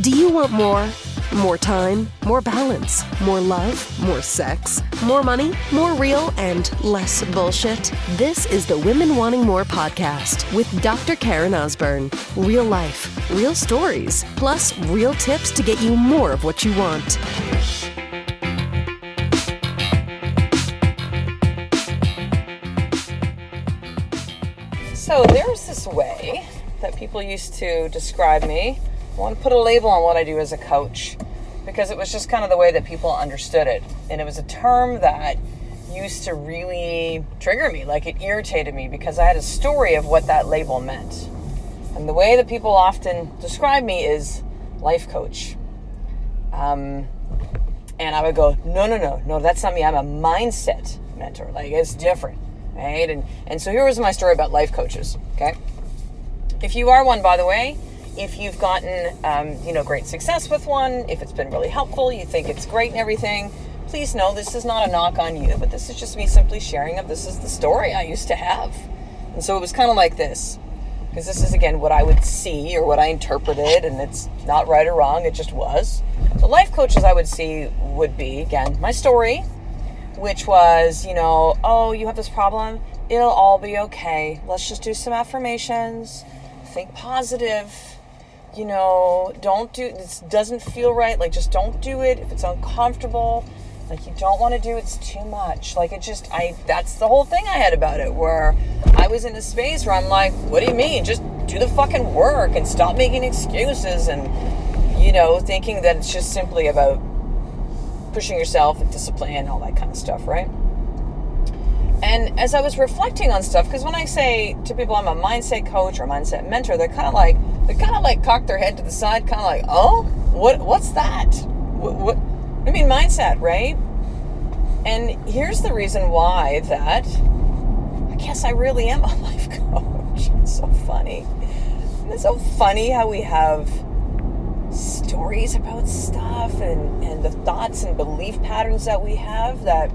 Do you want more? More time, more balance, more love, more sex, more money, more real, and less bullshit? This is the Women Wanting More podcast with Dr. Karen Osborne. Real life, real stories, plus real tips to get you more of what you want. So there's this way that people used to describe me. I want to put a label on what I do as a coach because it was just kind of the way that people understood it. And it was a term that used to really trigger me, like it irritated me because I had a story of what that label meant. And the way that people often describe me is life coach. And I would go, no, that's not me. I'm a mindset mentor. Like, it's different, right? And so here was my story about life coaches, okay? If you are one, by the way, if you've gotten, great success with one, if it's been really helpful, you think it's great and everything, please know this is not a knock on you, but this is just me simply sharing of this is the story I used to have. And so it was kind of like this, because this is, again, what I would see or what I interpreted, and it's not right or wrong, it just was. So life coaches I would see would be, again, my story, which was, you have this problem, it'll all be okay. Let's just do some affirmations, think positive. Don't do this. Doesn't feel right. Like, just don't do it if it's uncomfortable. Like, you don't want to do it's too much. Like, that's the whole thing I had about it, where I was in a space where I'm like, what do you mean? Just do the fucking work and stop making excuses and, thinking that it's just simply about pushing yourself and discipline and all that kind of stuff, right? And as I was reflecting on stuff, because when I say to people I'm a mindset coach or a mindset mentor, they kind of like cock their head to the side, kind of like, oh, what's that? What? I mean, mindset, right? And here's the reason why that I guess I really am a life coach. It's so funny. And it's so funny how we have stories about stuff and the thoughts and belief patterns that we have that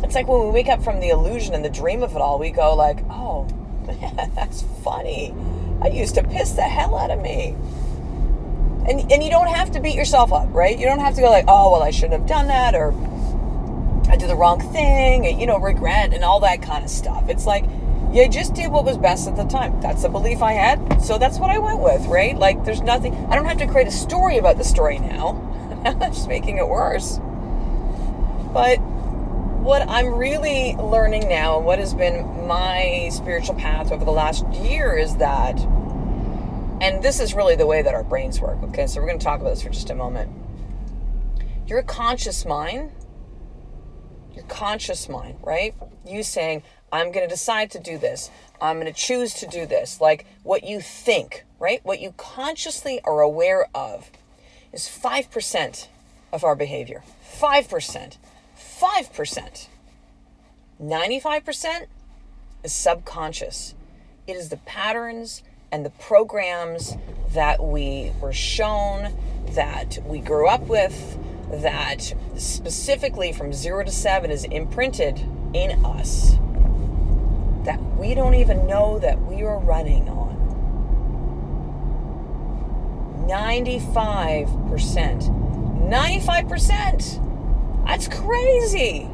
it's like when we wake up from the illusion and the dream of it all, we go like, oh, man, that's funny. I used to piss the hell out of me. And you don't have to beat yourself up, right? You don't have to go like, oh, well, I shouldn't have done that, or I did the wrong thing, and, regret and all that kind of stuff. It's like, you just did what was best at the time. That's the belief I had, so that's what I went with, right? Like, there's nothing, I don't have to create a story about the story now. I'm just making it worse. But what I'm really learning now, and what has been my spiritual path over the last year is that, and this is really the way that our brains work, okay? So we're going to talk about this for just a moment. Your conscious mind, right? You saying, I'm going to decide to do this. I'm going to choose to do this. Like what you think, right? What you consciously are aware of is 5% of our behavior. 5%. 5%. 95% is subconscious. It is the patterns and the programs that we were shown, that we grew up with, that specifically from 0 to 7 is imprinted in us, that we don't even know that we are running on. 95%. 95%. That's crazy.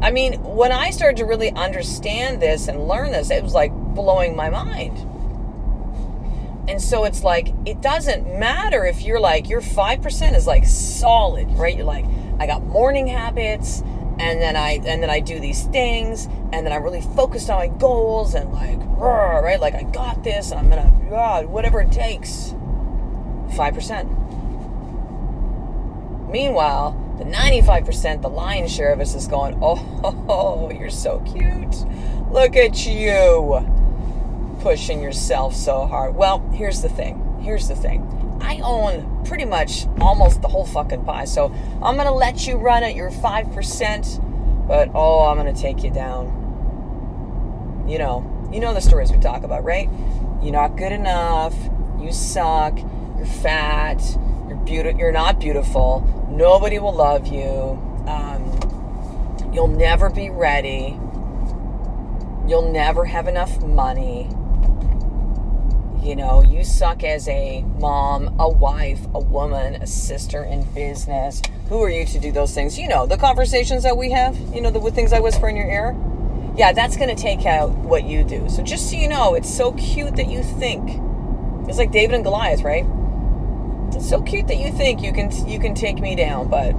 I mean, when I started to really understand this and learn this, it was like blowing my mind. And so it's like, it doesn't matter if you're like, your 5% is like solid, right? You're like, I got morning habits, and then I do these things, and then I'm really focused on my goals, and like, right? Like, I got this, and I'm gonna, whatever it takes. 5%. Meanwhile, the 95%, the lion's share of us is going, oh, you're so cute. Look at you pushing yourself so hard. Well, here's the thing. I own pretty much almost the whole fucking pie. So I'm going to let you run at your 5%, but I'm going to take you down. You know the stories we talk about, right? You're not good enough. You suck. You're fat. You're not beautiful. Nobody will love you. You'll never be ready. You'll never have enough money. You suck as a mom, a wife, a woman, a sister in business. Who are you to do those things? The conversations that we have, the things I whisper in your ear. Yeah, that's going to take out what you do. So just so you know, it's so cute that you think. It's like David and Goliath, right? It's so cute that you think you can take me down, but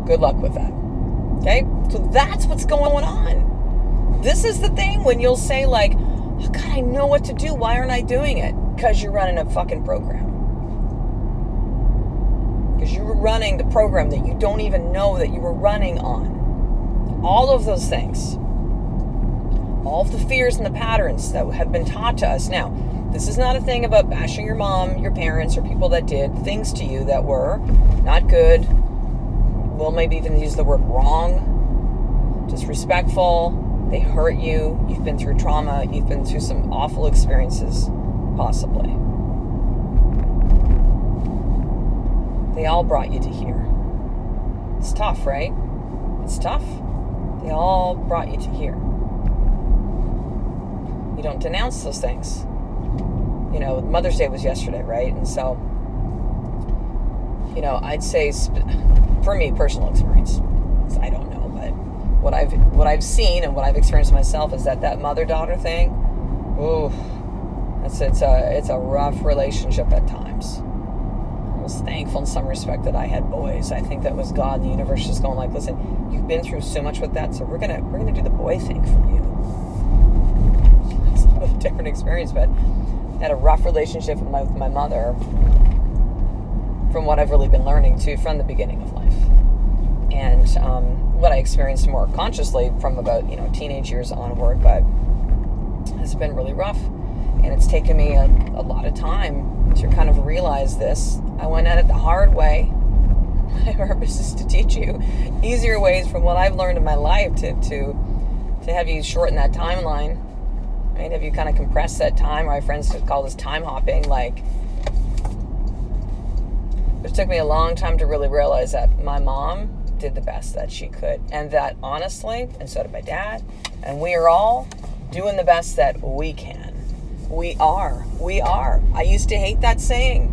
good luck with that. Okay? So that's what's going on. This is the thing when you'll say like, oh God, I know what to do. Why aren't I doing it? Because you're running a fucking program. Because you were running the program that you don't even know that you were running on. All of those things. All of the fears and the patterns that have been taught to us. Now, this is not a thing about bashing your mom, your parents, or people that did things to you that were not good. We'll maybe even use the word wrong, disrespectful. They hurt you. You've been through trauma. You've been through some awful experiences, possibly. They all brought you to here. It's tough, right? It's tough. They all brought you to here. You don't denounce those things. Mother's Day was yesterday, right? And so, I'd say, for me, personal experience, I don't know, but what I've seen and what I've experienced myself is that mother-daughter thing, it's a rough relationship at times. I was thankful in some respect that I had boys. I think that was God, the universe, just going like, listen, you've been through so much with that, so we're gonna do the boy thing for you. It's a little bit different experience, but I had a rough relationship with my mother from what I've really been learning too from the beginning of life. And what I experienced more consciously from about, teenage years onward, but it's been really rough. And it's taken me a lot of time to kind of realize this. I went at it the hard way. My purpose is to teach you easier ways from what I've learned in my life to have you shorten that timeline. Right? Have you kind of compressed that time? My friends call this time hopping. It took me a long time to really realize that my mom did the best that she could. And that honestly, and so did my dad, and we are all doing the best that we can. We are. I used to hate that saying.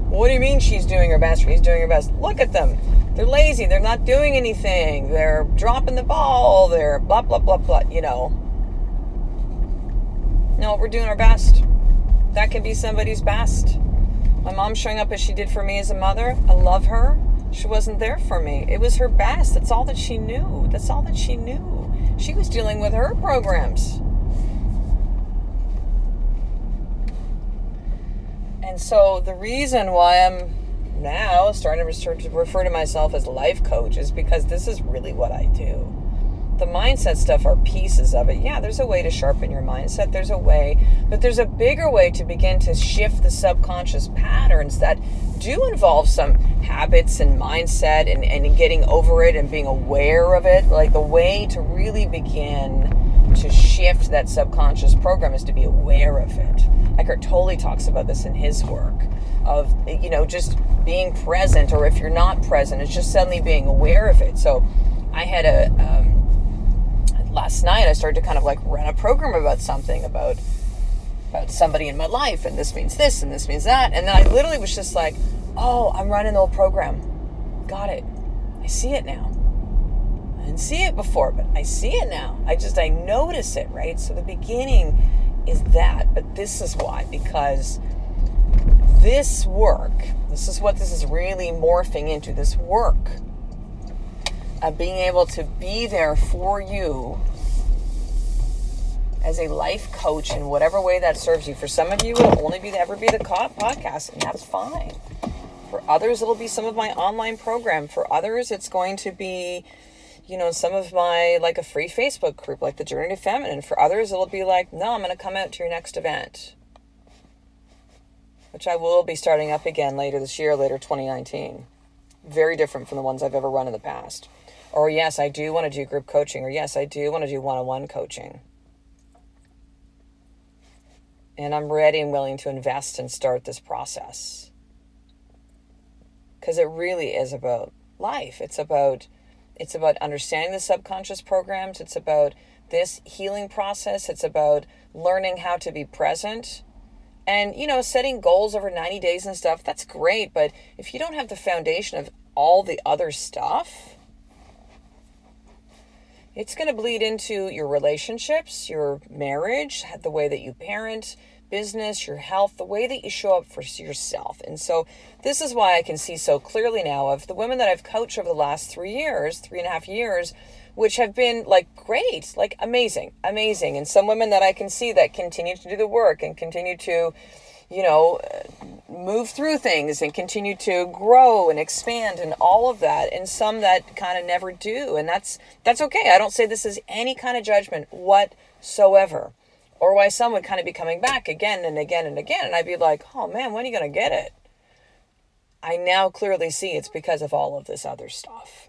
What do you mean she's doing her best? She's doing her best. Look at them. They're lazy. They're not doing anything. They're dropping the ball. They're blah, blah, blah, blah, No, we're doing our best. That can be somebody's best. My mom showing up as she did for me as a mother. I love her. She wasn't there for me. It was her best. That's all that she knew. She was dealing with her programs. And so the reason why I'm now starting to refer to myself as life coach is because this is really what I do. The mindset stuff are pieces of it. Yeah, there's a way to sharpen your mindset. There's a way, but there's a bigger way to begin to shift the subconscious patterns that do involve some habits and mindset and getting over it and being aware of it. Like the way to really begin to shift that subconscious program is to be aware of it. Eckhart Tolle talks about this in his work of, just being present, or if you're not present, it's just suddenly being aware of it. So I had last night I started to kind of like run a program about something, about somebody in my life, and this means this and this means that. And then I literally was just like, oh, I'm running the old program. Got it. I see it now. I didn't see it before, but I see it now. I notice it, right? So the beginning is that, but this is why, because this work, this is what this is really morphing into, this work of being able to be there for you as a life coach in whatever way that serves you. For some of you, it'll only ever be the podcast, and that's fine. For others, it'll be some of my online program. For others, it's going to be, some of my, like a free Facebook group, like the Journey to Feminine. For others, it'll be like, no, I'm going to come out to your next event, which I will be starting up again later this year, later 2019. Very different from the ones I've ever run in the past. Or yes, I do want to do group coaching. Or yes, I do want to do one-on-one coaching. And I'm ready and willing to invest and start this process. Because it really is about life. It's about understanding the subconscious programs. It's about this healing process. It's about learning how to be present. And, setting goals over 90 days and stuff, that's great. But if you don't have the foundation of all the other stuff, it's going to bleed into your relationships, your marriage, the way that you parent, business, your health, the way that you show up for yourself. And so this is why I can see so clearly now of the women that I've coached over the last 3.5 years, which have been great, amazing. And some women that I can see that continue to do the work and continue to, move through things and continue to grow and expand and all of that. And some that kind of never do. And that's okay. I don't say this is any kind of judgment whatsoever. Or why some would kind of be coming back again and again and again. And I'd be like, oh man, when are you going to get it? I now clearly see it's because of all of this other stuff.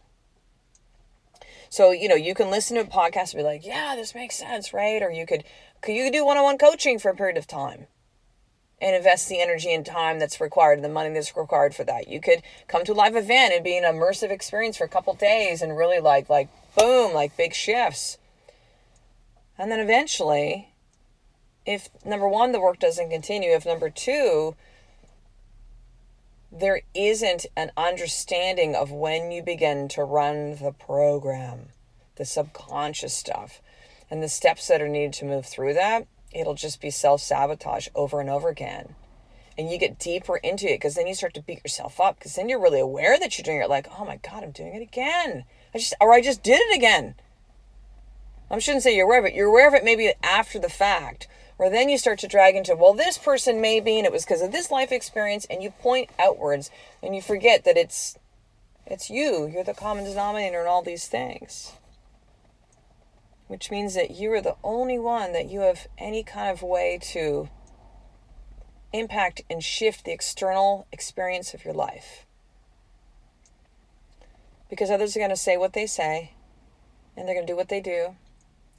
So, you can listen to a podcast and be like, yeah, this makes sense, right? Or you could do one-on-one coaching for a period of time and invest the energy and time that's required and the money that's required for that. You could come to a live event and be an immersive experience for a couple days and really boom, big shifts. And then eventually, if number one, the work doesn't continue, if number two, there isn't an understanding of when you begin to run the program, the subconscious stuff, and the steps that are needed to move through that, it'll just be self-sabotage over and over again. And you get deeper into it because then you start to beat yourself up because then you're really aware that you're doing it. Like, oh my God, I'm doing it again. I just did it again. I shouldn't say you're aware of it. You're aware of it maybe after the fact. Or then you start to drag into, well, this person may be, and it was because of this life experience, and you point outwards, and you forget that it's you. You're the common denominator in all these things. Which means that you are the only one that you have any kind of way to impact and shift the external experience of your life. Because others are going to say what they say, and they're going to do what they do,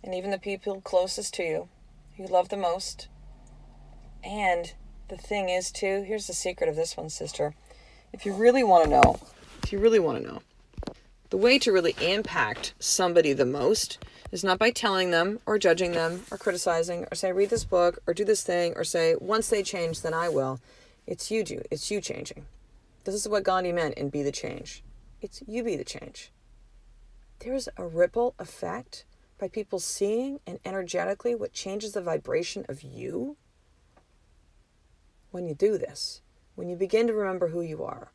and even the people closest to you, you love the most. And the thing is too, here's the secret of this one, sister. If you really want to know, the way to really impact somebody the most is not by telling them or judging them or criticizing or say, read this book or do this thing or say, once they change, then I will. It's you changing. This is what Gandhi meant in Be the Change. It's you be the change. There's a ripple effect by people seeing and energetically what changes the vibration of you when you do this, when you begin to remember who you are,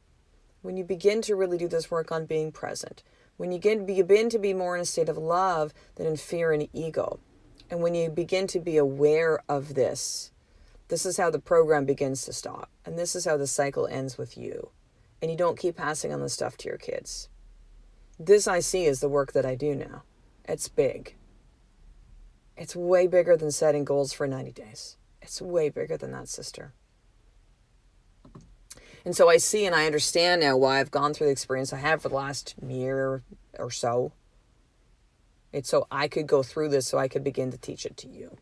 when you begin to really do this work on being present, when you begin to be more in a state of love than in fear and ego, and when you begin to be aware of this, this is how the program begins to stop, and this is how the cycle ends with you, and you don't keep passing on the stuff to your kids. This I see is the work that I do now. It's big. It's way bigger than setting goals for 90 days. It's way bigger than that, sister. And so I see and I understand now why I've gone through the experience I have for the last year or so. It's so I could go through this so I could begin to teach it to you.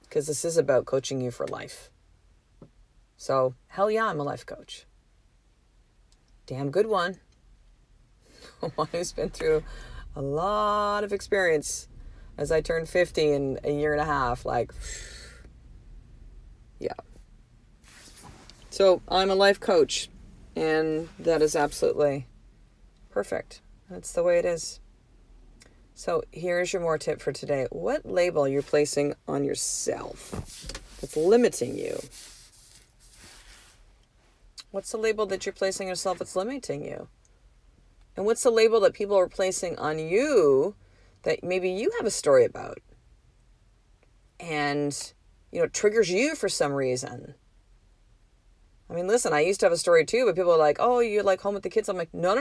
Because this is about coaching you for life. So, hell yeah, I'm a life coach. Damn good one. One who's been through a lot of experience as I turned 50 in a year and a half. Yeah. So I'm a life coach, and that is absolutely perfect. That's the way it is. So here's your more tip for today. What label you're placing on yourself that's limiting you? What's the label that you're placing on yourself that's limiting you? And what's the label that people are placing on you that maybe you have a story about? And, triggers you for some reason. I mean, listen, I used to have a story too, but people are like, oh, you're home with the kids. I'm like, no.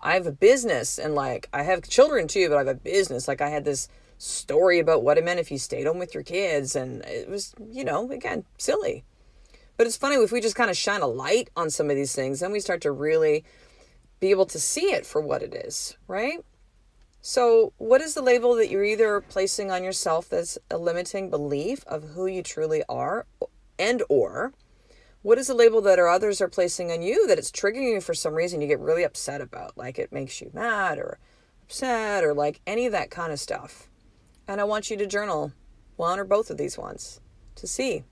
I have a business and I have children too, but I have a business. I had this story about what it meant if you stayed home with your kids. And it was, again, silly. But it's funny, if we just kind of shine a light on some of these things, then we start to really be able to see it for what it is, right? So what is the label that you're either placing on yourself that's a limiting belief of who you truly are, and or what is the label that others are placing on you that it's triggering you for some reason you get really upset about? It makes you mad or upset or any of that kind of stuff. And I want you to journal one or both of these ones to see.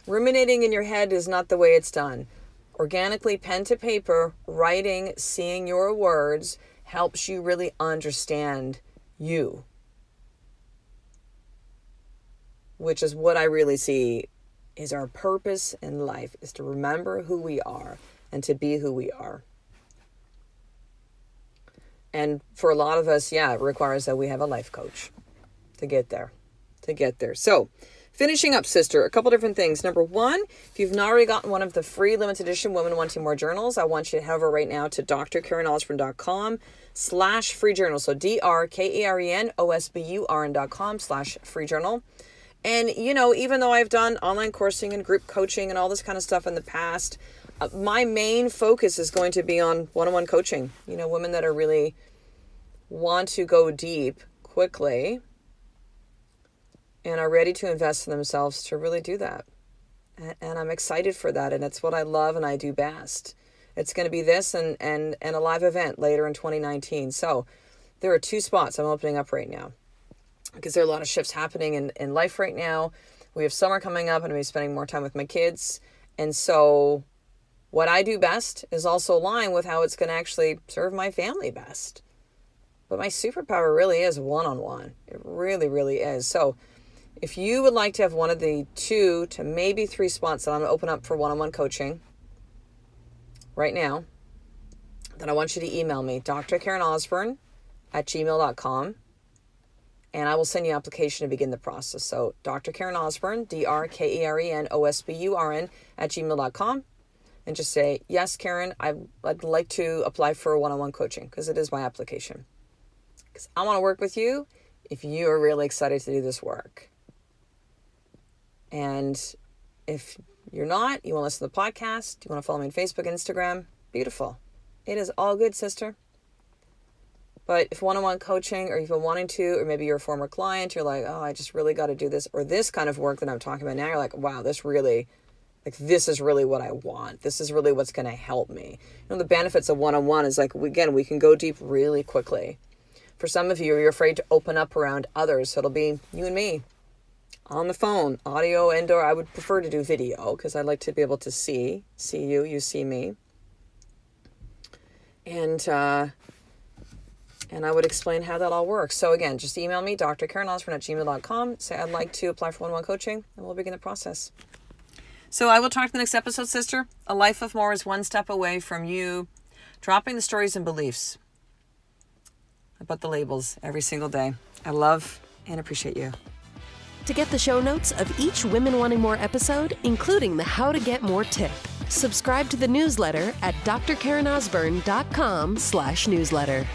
Ruminating in your head is not the way it's done. Organically, pen to paper, writing, seeing your words helps you really understand you. Which is what I really see is our purpose in life, is to remember who we are and to be who we are. And for a lot of us, it requires that we have a life coach to get there. So, finishing up, sister, a couple different things. Number one, if you've not already gotten one of the free limited edition Women Wanting More journals, I want you to head over right now to drkarenosborn.com/free journal. So drkarenosborn.com/free journal. And, even though I've done online coursing and group coaching and all this kind of stuff in the past, my main focus is going to be on one-on-one coaching. Women that are really want to go deep quickly and are ready to invest in themselves to really do that. And I'm excited for that. And it's what I love and I do best. It's going to be this and a live event later in 2019. So there are 2 spots I'm opening up right now because there are a lot of shifts happening in life right now. We have summer coming up and I'm going to be spending more time with my kids. And so what I do best is also aligned with how it's going to actually serve my family best. But my superpower really is one-on-one. It really, really is. So if you would like to have one of the 2 to maybe 3 spots that I'm going to open up for one-on-one coaching right now, then I want you to email me, drkarenosborn@gmail.com, and I will send you an application to begin the process. So drkarenosborn, drkarenosborn@gmail.com, and just say, yes, Karen, I'd like to apply for one-on-one coaching because it is my application. Because I want to work with you if you are really excited to do this work. And if you're not, you want to listen to the podcast, you want to follow me on Facebook and Instagram, beautiful. It is all good, sister. But if one-on-one coaching, or you've been wanting to, or maybe you're a former client, you're like, oh, I just really got to do this, or this kind of work that I'm talking about now, you're like, wow, this is really what I want. This is really what's going to help me. The benefits of one-on-one is we can go deep really quickly. For some of you, you're afraid to open up around others. So it'll be you and me on the phone, audio, and/or I would prefer to do video because I'd like to be able to see you, you see me. And I would explain how that all works. So again, just email me, drkarenosborn@gmail.com. Say I'd like to apply for one-on-one coaching, and we'll begin the process. So I will talk to the next episode, sister. A life of more is one step away from you dropping the stories and beliefs about the labels every single day. I love and appreciate you. To get the show notes of each Women Wanting More episode, including the How to Get More tip, subscribe to the newsletter at drkarenosborn.com/newsletter.